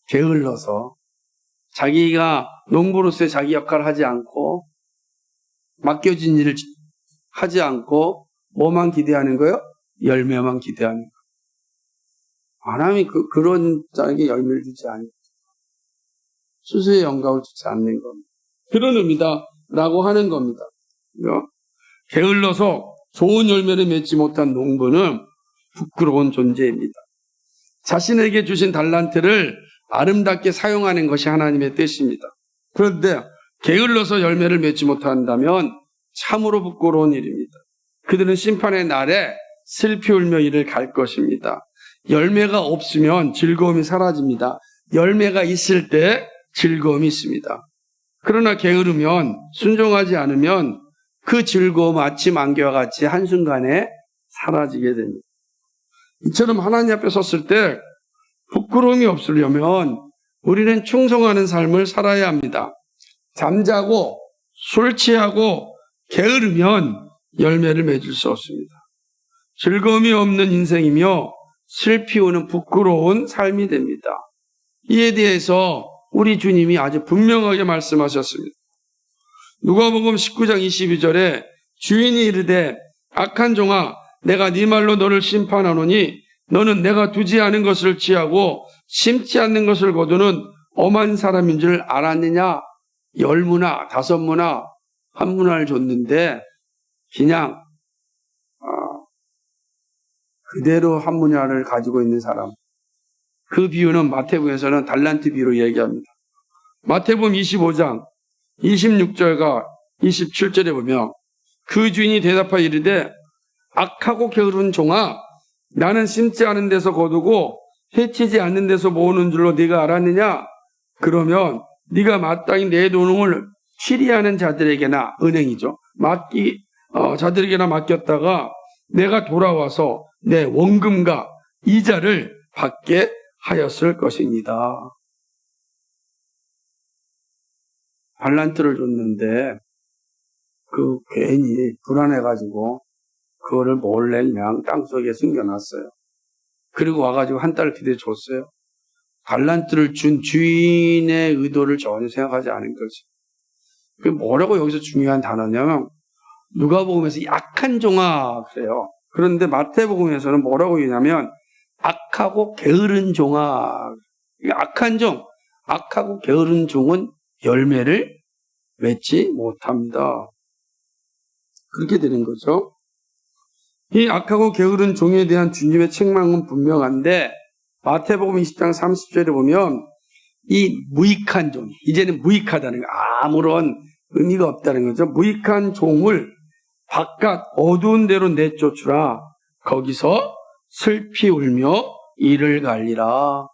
게을러서 자기가 농부로서의 자기 역할을 하지 않고 맡겨진 일을 하지 않고 뭐만 기대하는 거예요? 열매만 기대하는 거예요. 하나님이 그런 자에게 열매를 주지 않는 거예요. 수수의 영광을 주지 않는 겁니다. 그런 의미다 라고 하는 겁니다. 게을러서 좋은 열매를 맺지 못한 농부는 부끄러운 존재입니다. 자신에게 주신 달란트를 아름답게 사용하는 것이 하나님의 뜻입니다. 그런데 게을러서 열매를 맺지 못한다면 참으로 부끄러운 일입니다. 그들은 심판의 날에 슬피 울며 이를 갈 것입니다. 열매가 없으면 즐거움이 사라집니다. 열매가 있을 때 즐거움이 있습니다. 그러나 게으르면 순종하지 않으면 그 즐거움 아침 안개와 같이 한순간에 사라지게 됩니다. 이처럼 하나님 앞에 섰을 때 부끄러움이 없으려면 우리는 충성하는 삶을 살아야 합니다. 잠자고 술 취하고 게으르면 열매를 맺을 수 없습니다. 즐거움이 없는 인생이며 슬피 우는 부끄러운 삶이 됩니다. 이에 대해서 우리 주님이 아주 분명하게 말씀하셨습니다. 누가복음 19장 22절에 주인이 이르되 악한 종아 내가 네 말로 너를 심판하노니 너는 내가 두지 않은 것을 취하고 심지 않는 것을 거두는 엄한 사람인 줄 알았느냐? 10문화, 5문화, 1문화를 줬는데 그냥 그대로 1문화를 가지고 있는 사람. 그 비유는 마태복음에서는 달란트 비유로 얘기합니다. 마태복음 25장 26절과 27절에 보면 그 주인이 대답하여 이르되 악하고 게으른 종아 나는 심지 않은 데서 거두고 해치지 않는 데서 모으는 줄로 네가 알았느냐? 그러면 네가 마땅히 내 돈을 취리하는 자들에게나 은행이죠. 자들에게나 맡겼다가 내가 돌아와서 내 원금과 이자를 받게 하였을 것입니다. 달란트를 줬는데 괜히 불안해가지고 그거를 몰래 그냥 땅속에 숨겨놨어요. 그리고 와가지고 한 달을 기대해 줬어요. 달란트를 준 주인의 의도를 전혀 생각하지 않은 거지. 그게 뭐라고 여기서 중요한 단어냐면 누가복음에서 약한 종아 그래요. 그런데 마태복음에서는 뭐라고 얘기하냐면 악하고 게으른 종아. 악한 종, 악하고 게으른 종은 열매를 맺지 못합니다. 그렇게 되는 거죠. 이 악하고 게으른 종에 대한 주님의 책망은 분명한데 마태복음 20장 30절에 보면 이 무익한 종, 이제는 무익하다는 거, 아무런 의미가 없다는 거죠. 무익한 종을 바깥 어두운 데로 내쫓으라. 거기서 슬피 울며 이를 갈리라.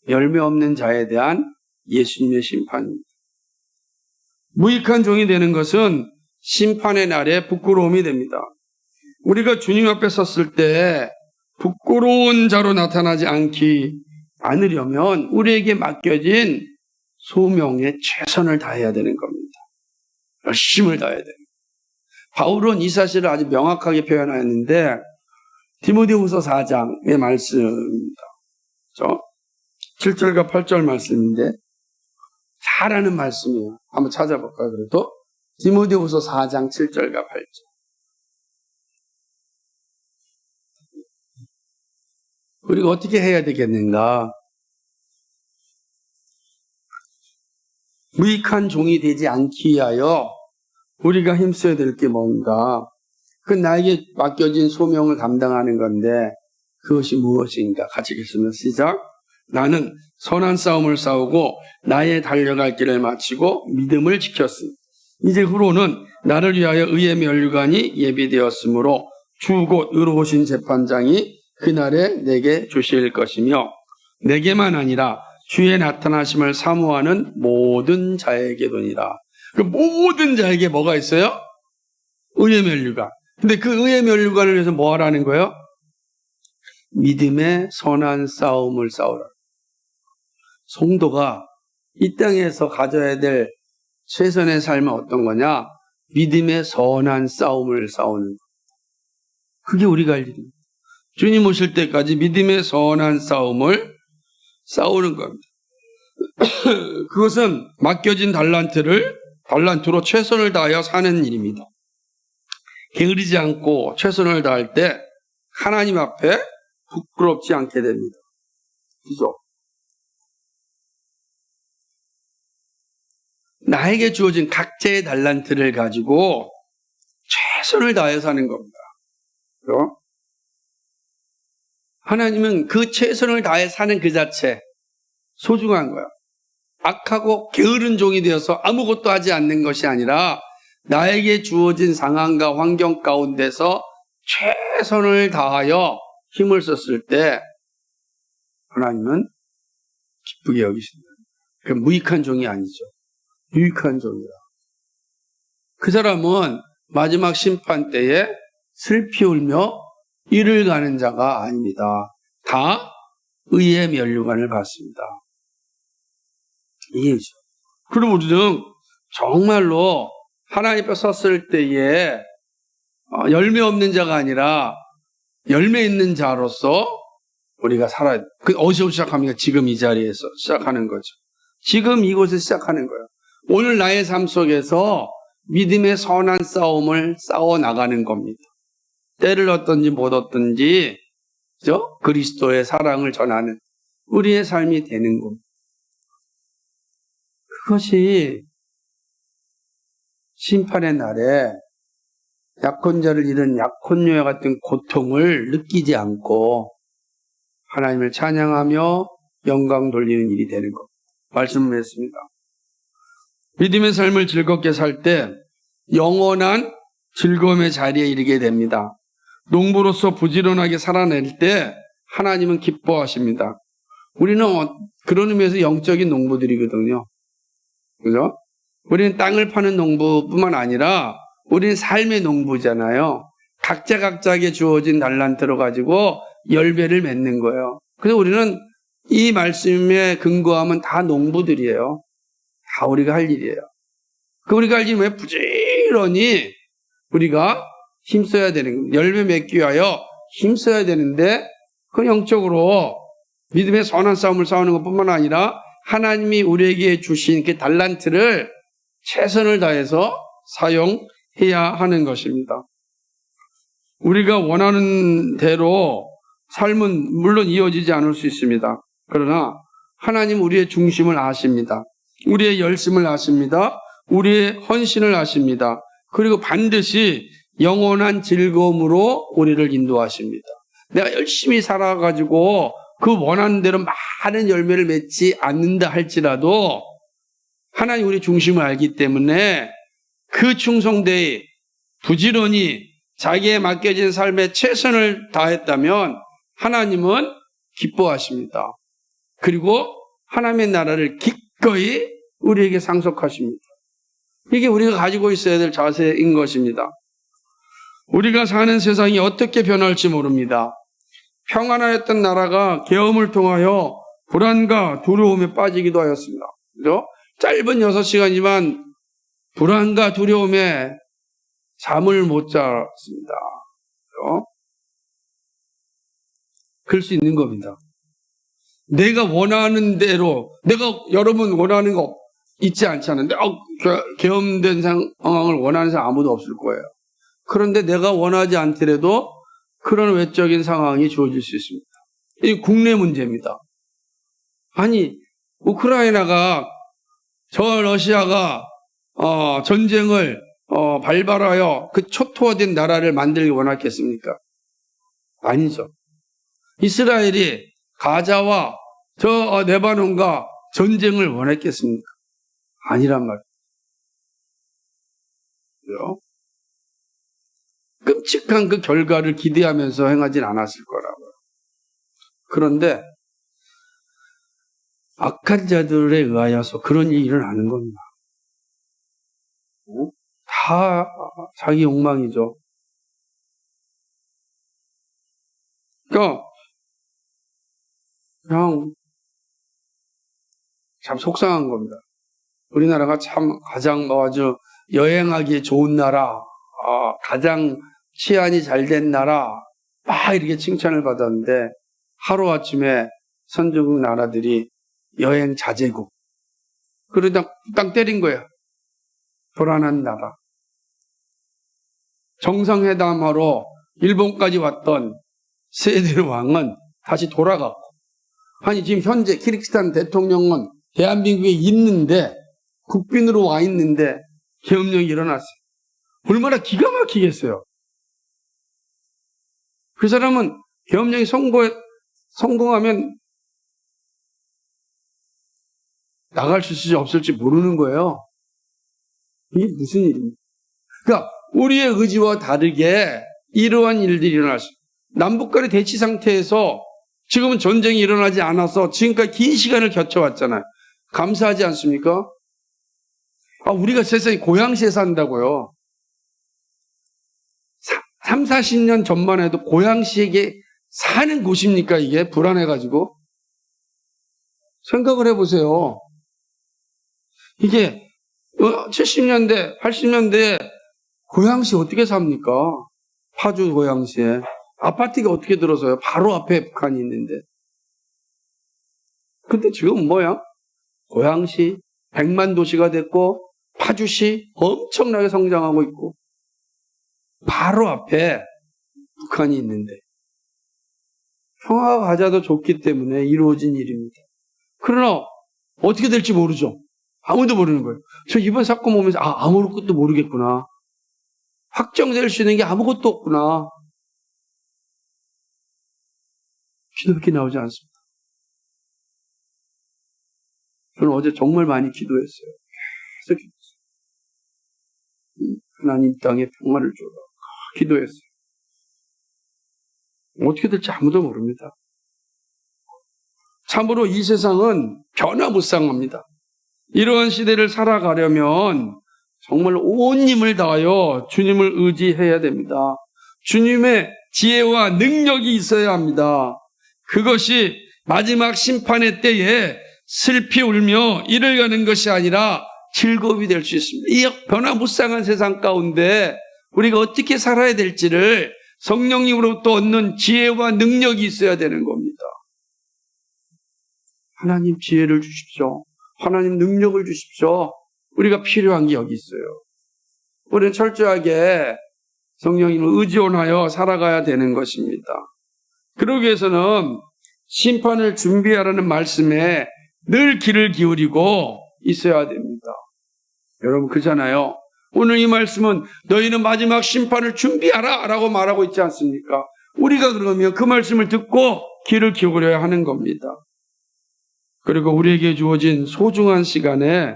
열매 없는 자에 대한 예수님의 심판입니다. 무익한 종이 되는 것은 심판의 날에 부끄러움이 됩니다. 우리가 주님 앞에 섰을 때 부끄러운 자로 나타나지 않으려면 우리에게 맡겨진 소명에 최선을 다해야 되는 겁니다. 열심을 다해야 돼요. 바울은 이 사실을 아주 명확하게 표현하였는데 디모데후서 4장의 말씀입니다. 7절과 8절 말씀인데 잘 아는 말씀이에요. 한번 찾아볼까요? 그래도 디모데후서 4장 7절과 8절. 우리가 어떻게 해야 되겠는가? 무익한 종이 되지 않기 위하여 우리가 힘써야 될 게 뭔가? 그 나에게 맡겨진 소명을 감당하는 건데 그것이 무엇인가? 같이 읽으면 시작. 나는 선한 싸움을 싸우고 나의 달려갈 길을 마치고 믿음을 지켰으니 이제 후로는 나를 위하여 의의 면류관이 예비되었으므로 주 곧 의로우신 재판장이 그날에 내게 주실 것이며 내게만 아니라 주의 나타나심을 사모하는 모든 자에게도니라. 그 모든 자에게 뭐가 있어요? 의의 면류관. 근데 그 의의 면류관을 위해서 뭐 하라는 거예요? 믿음의 선한 싸움을 싸우라. 성도가 이 땅에서 가져야 될 최선의 삶은 어떤 거냐? 믿음의 선한 싸움을 싸우는 거. 그게 우리가 할 일입니다. 주님 오실 때까지 믿음의 선한 싸움을 싸우는 겁니다. 그것은 맡겨진 달란트로 최선을 다하여 사는 일입니다. 게으르지 않고 최선을 다할 때 하나님 앞에 부끄럽지 않게 됩니다. 그죠? 나에게 주어진 각자의 달란트를 가지고 최선을 다해 사는 겁니다. 그죠? 하나님은 그 최선을 다해 사는 그 자체 소중한 거야. 악하고 게으른 종이 되어서 아무것도 하지 않는 것이 아니라 나에게 주어진 상황과 환경 가운데서 최선을 다하여 힘을 썼을 때 하나님은 기쁘게 여기신다. 그 무익한 종이 아니죠. 유익한 종이라. 그 사람은 마지막 심판 때에 슬피 울며 이를 가는 자가 아닙니다. 다 의의 면류관을 받습니다. 이게죠. 그럼 우리는 정말로 하나님 앞에 섰을 때에 열매 없는 자가 아니라 열매 있는 자로서 우리가 살아야 돼. 어디서 시작합니까? 지금 이 자리에서 시작하는 거죠. 지금 이곳에서 시작하는 거예요. 오늘 나의 삶 속에서 믿음의 선한 싸움을 싸워 나가는 겁니다. 때를 얻든지 못 얻든지 그죠? 그리스도의 사랑을 전하는 우리의 삶이 되는 겁니다. 그것이 심판의 날에 약혼자를 잃은 약혼녀와 같은 고통을 느끼지 않고 하나님을 찬양하며 영광 돌리는 일이 되는 것. 말씀을 했습니다. 믿음의 삶을 즐겁게 살 때 영원한 즐거움의 자리에 이르게 됩니다. 농부로서 부지런하게 살아낼 때 하나님은 기뻐하십니다. 우리는 그런 의미에서 영적인 농부들이거든요. 그죠? 우리는 땅을 파는 농부뿐만 아니라 우리는 삶의 농부잖아요. 각자에게 주어진 달란트로 가지고 열매를 맺는 거예요. 그래서 우리는 이 말씀에 근거하면 다 농부들이에요. 다 우리가 할 일이에요. 그 우리가 할 일은 왜 부지런히 우리가 힘써야 되는 겁니다. 열매 맺기 위하여 힘써야 되는데 그 영적으로 믿음의 선한 싸움을 싸우는 것뿐만 아니라 하나님이 우리에게 주신 그 달란트를 최선을 다해서 사용해야 하는 것입니다. 우리가 원하는 대로 삶은 물론 이어지지 않을 수 있습니다. 그러나 하나님 우리의 중심을 아십니다. 우리의 열심을 아십니다. 우리의 헌신을 아십니다. 그리고 반드시 영원한 즐거움으로 우리를 인도하십니다. 내가 열심히 살아가지고 그 원하는 대로 많은 열매를 맺지 않는다 할지라도 하나님 우리 중심을 알기 때문에 그 충성되이 부지런히 자기에 맡겨진 삶에 최선을 다했다면 하나님은 기뻐하십니다. 그리고 하나님의 나라를 기꺼이 우리에게 상속하십니다. 이게 우리가 가지고 있어야 될 자세인 것입니다. 우리가 사는 세상이 어떻게 변할지 모릅니다. 평안하였던 나라가 계엄을 통하여 불안과 두려움에 빠지기도 하였습니다. 그죠? 짧은 6시간이지만 불안과 두려움에 잠을 못 잤습니다. 그럴 수 있는 겁니다. 내가 원하는 대로, 여러분 원하는 거 있지 않잖아요. 계엄된 상황을 원하는 사람 아무도 없을 거예요. 그런데 내가 원하지 않더라도 그런 외적인 상황이 주어질 수 있습니다. 이 국내 문제입니다. 아니, 우크라이나가 러시아가 전쟁을 발발하여 그 초토화된 나라를 만들기 원했겠습니까? 아니죠. 이스라엘이 가자와 레바논과 전쟁을 원했겠습니까? 아니란 말이에요. 끔찍한 그 결과를 기대하면서 행하진 않았을 거라고요. 그런데 악한 자들에 의하여서 그런 일이 일어나는 겁니다. 다 자기 욕망이죠. 그러니까 그냥 참 속상한 겁니다. 우리나라가 참 가장 아주 여행하기 좋은 나라, 가장 치안이 잘 된 나라, 막 이렇게 칭찬을 받았는데 하루아침에 선진국 나라들이 여행 자제국. 그러다 땅 때린 거야. 불안한 나라. 정상회담하러 일본까지 왔던 세데르 왕은 다시 돌아갔고, 아니 지금 현재 키르기스탄 대통령은 대한민국에 있는데, 국빈으로 와 있는데 계엄령이 일어났어요. 얼마나 기가 막히겠어요. 그 사람은 계엄령이 성공하면 나갈 수 있을지 없을지 모르는 거예요. 이게 무슨 일입니까? 그러니까 우리의 의지와 다르게 이러한 일들이 일어났어요. 남북 간의 대치 상태에서 지금은 전쟁이 일어나지 않아서 지금까지 긴 시간을 겪어왔잖아요. 감사하지 않습니까? 우리가 세상에 고양시에 산다고요. 3, 40년 전만 해도 고양시에게 사는 곳입니까? 이게 불안해가지고. 생각을 해보세요. 이게 70년대, 80년대에 고양시 어떻게 삽니까? 파주 고양시에. 아파트가 어떻게 들어서요? 바로 앞에 북한이 있는데. 근데 지금 뭐야? 고양시 100만 도시가 됐고 파주시 엄청나게 성장하고 있고 바로 앞에 북한이 있는데 평화가 가자도 좋기 때문에 이루어진 일입니다. 그러나 어떻게 될지 모르죠. 아무도 모르는 거예요. 저 이번 사건 보면서 아무것도 모르겠구나. 확정될 수 있는 게 아무것도 없구나. 기도밖에 나오지 않습니다. 저는 어제 정말 많이 기도했어요. 계속 기도했어요. 하나님 땅에 평화를 줘라. 기도했어요. 어떻게 될지 아무도 모릅니다. 참으로 이 세상은 변화무쌍합니다. 이러한 시대를 살아가려면 정말 온 힘을 다하여 주님을 의지해야 됩니다. 주님의 지혜와 능력이 있어야 합니다. 그것이 마지막 심판의 때에 슬피 울며 이를 가는 것이 아니라 즐거움이 될 수 있습니다. 이 변화무쌍한 세상 가운데 우리가 어떻게 살아야 될지를 성령님으로부터 얻는 지혜와 능력이 있어야 되는 겁니다. 하나님 지혜를 주십시오. 하나님 능력을 주십시오. 우리가 필요한 게 여기 있어요. 우리는 철저하게 성령님을 의지원하여 살아가야 되는 것입니다. 그러기 위해서는 심판을 준비하라는 말씀에 늘 귀를 기울이고 있어야 됩니다. 여러분 그렇잖아요. 오늘 이 말씀은 너희는 마지막 심판을 준비하라 라고 말하고 있지 않습니까? 우리가 그러면 그 말씀을 듣고 귀를 기울여야 하는 겁니다. 그리고 우리에게 주어진 소중한 시간에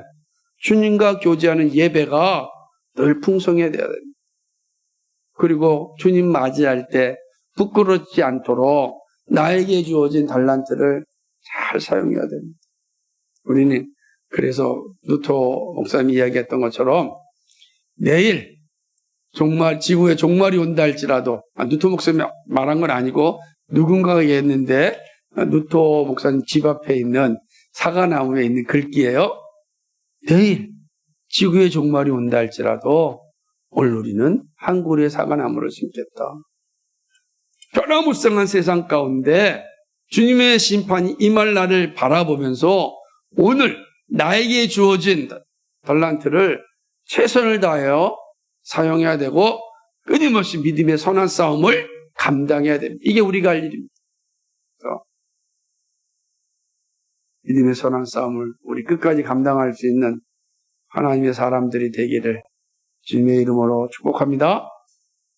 주님과 교제하는 예배가 늘 풍성해야 됩니다. 그리고 주님 맞이할 때 부끄럽지 않도록 나에게 주어진 달란트를 잘 사용해야 됩니다. 우리는 그래서 누토 목사님이 이야기했던 것처럼 내일 지구에 종말이 온다 할지라도 누토 목사님이 말한 건 아니고 누군가가 얘기했는데 누토 목사님 집 앞에 있는 사과나무에 있는 글귀예요. 내일 지구에 종말이 온다 할지라도 오늘 우리는 한 그루의 사과나무를 심겠다. 변화무쌍한 세상 가운데 주님의 심판이 임할 날을 바라보면서 오늘 나에게 주어진 달란트를 최선을 다하여 사용해야 되고 끊임없이 믿음의 선한 싸움을 감당해야 됩니다. 이게 우리가 할 일입니다. 믿음의 선한 싸움을 우리 끝까지 감당할 수 있는 하나님의 사람들이 되기를 주님의 이름으로 축복합니다.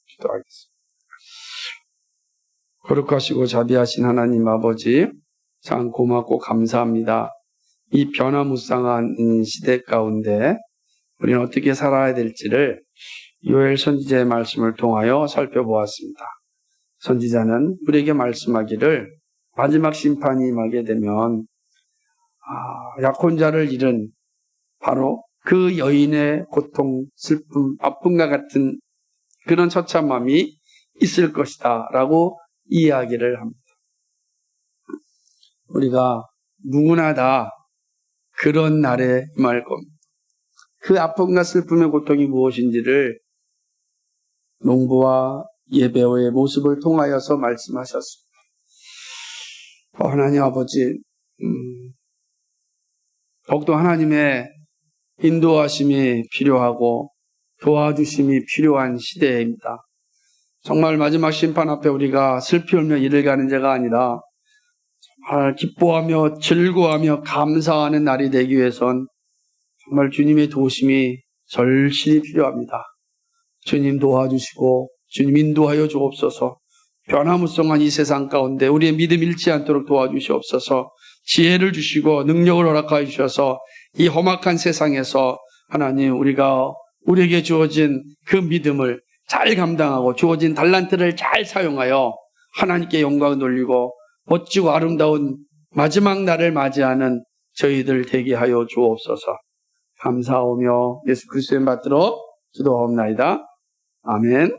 기도하겠습니다. 거룩하시고 자비하신 하나님 아버지, 참 고맙고 감사합니다. 이 변화무쌍한 시대 가운데 우리는 어떻게 살아야 될지를 요엘 선지자의 말씀을 통하여 살펴보았습니다. 선지자는 우리에게 말씀하기를 마지막 심판이 임하게 되면 약혼자를 잃은 바로 그 여인의 고통, 슬픔, 아픔과 같은 그런 처참함이 있을 것이다 라고 이야기를 합니다. 우리가 누구나 다 그런 날에 임할 겁니다. 그 아픔과 슬픔의 고통이 무엇인지를 농부와 예배의 모습을 통하여서 말씀하셨습니다. 하나님 아버지, 더욱더 하나님의 인도하심이 필요하고 도와주심이 필요한 시대입니다. 정말 마지막 심판 앞에 우리가 슬피 울며 이를 가는 자가 아니라 정말 기뻐하며 즐거워하며 감사하는 날이 되기 위해선 정말 주님의 도우심이 절실히 필요합니다. 주님 도와주시고 주님 인도하여 주옵소서. 변화무쌍한 이 세상 가운데 우리의 믿음 잃지 않도록 도와주시옵소서. 지혜를 주시고 능력을 허락하여 주셔서 이 험악한 세상에서 하나님 우리에게 주어진 그 믿음을 잘 감당하고 주어진 달란트를 잘 사용하여 하나님께 영광을 돌리고 멋지고 아름다운 마지막 날을 맞이하는 저희들 되게 하여 주옵소서. 감사하며 예수 그리스도의 받들어 기도하옵나이다. 아멘.